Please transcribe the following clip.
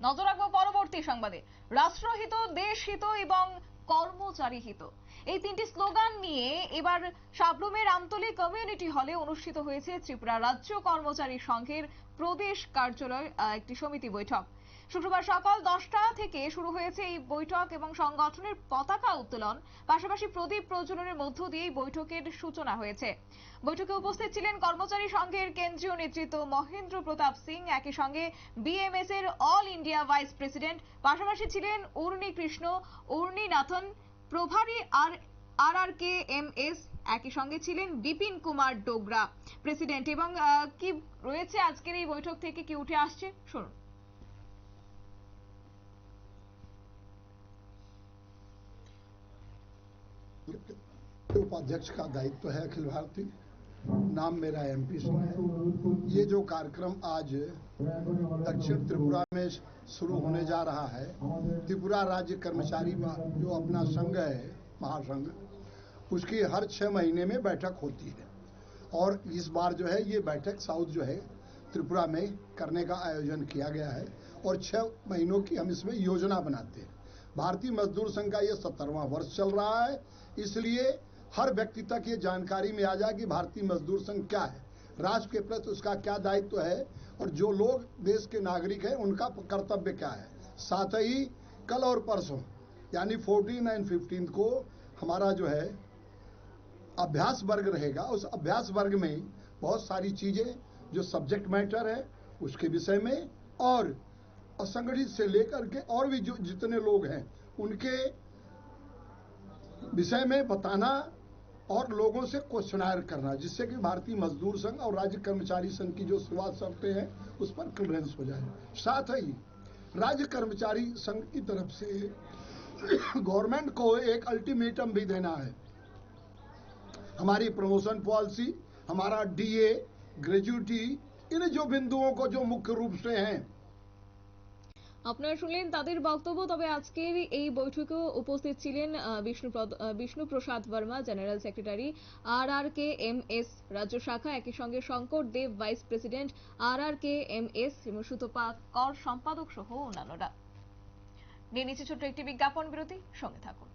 নজর রাখবো পরবর্তী সংবাদে। রাষ্ট্রহিত, দেশহিত এবং কর্মচারী হিত, এই তিনটি স্লোগান নিয়ে এবার সাবরুমের আমতলী কমিউনিটি হলে অনুষ্ঠিত হয়েছে ত্রিপুরা রাজ্য কর্মচারী সংঘের প্রদেশ কার্যালয় একটি সমিতি বৈঠক। শুক্রবার সকাল 10টা থেকে শুরু হয়েছে এই বৈঠক এবং সংগঠনের পতাকা উত্তোলন, পাশাপাশি প্রদীপ প্রজ্বলনের মধ্য দিয়ে বৈঠকের সূচনা হয়েছে। বৈঠকে উপস্থিত ছিলেন কর্মচারী সংঘের কেন্দ্রীয় নেতৃত্ব মহেন্দ্র প্রতাপ সিং, একই সঙ্গে বিএমএস এর অল ইন্ডিয়া ভাইস প্রেসিডেন্ট, পাশাপাশি ছিলেন উর্নি কৃষ্ণ, উর্নিনাথন প্রভারী RRKMS, একই সঙ্গে ছিলেন বিপিন কুমার ডোগরা প্রেসিডেন্ট। এবং কি রয়েছে আজকের এই বৈঠক থেকে, কি উঠে আসছে শুনুন। उपाध्यक्ष का दायित्व है अखिल भारतीय। नाम मेरा MP सिंह है। ये जो कार्यक्रम आज दक्षिण त्रिपुरा में शुरू होने जा रहा है, त्रिपुरा राज्य कर्मचारी जो अपना संघ है, महासंघ, उसकी हर 6 महीने में बैठक होती है। और इस बार जो है ये बैठक साउथ जो है त्रिपुरा में करने का आयोजन किया गया है और 6 महीनों की हम इसमें योजना बनाते हैं। भारतीय मजदूर संघ का ये 70वां वर्ष चल रहा है, इसलिए हर व्यक्ति तक ये जानकारी में आ जाए कि भारतीय मजदूर संघ क्या है, राष्ट्र के प्रति उसका क्या दायित्व है और जो लोग देश के नागरिक हैं उनका कर्तव्य क्या है। साथ ही कल और परसों यानी 14 और 15 को हमारा जो है अभ्यास वर्ग रहेगा। उस अभ्यास वर्ग में बहुत सारी चीजें जो सब्जेक्ट मैटर है उसके विषय में और असंगठित से लेकर के और भी जो जितने लोग हैं उनके विषय में बताना और लोगों से क्वेश्चनायर करना, जिससे कि भारतीय मजदूर संघ और राज्य कर्मचारी संघ की जो शुरुआत शर्तें हैं उस पर क्लियरेंस हो जाए। साथ ही राज्य कर्मचारी संघ की तरफ से गवर्नमेंट को एक अल्टीमेटम भी देना है। हमारी प्रमोशन पॉलिसी, हमारा DA, ग्रेजुएटी, इन जो बिंदुओं को जो मुख्य रूप से हैं। আপনারা শুনলেন তাদের বক্তব্য। তবে আজকের এই বৈঠকে উপস্থিত ছিলেন বিষ্ণু প্রসাদ বর্মা, জেনারেল সেক্রেটারি RRKMS রাজ্য শাখা, একই সঙ্গে শঙ্কর দেব ভাইস প্রেসিডেন্ট RRKMS এবং সুতপা কর সম্পাদক সহ অন্যান্যরা। নিয়ে নিচ্ছে ছোট্ট একটি বিজ্ঞাপন বিরতি, সঙ্গে থাকুন।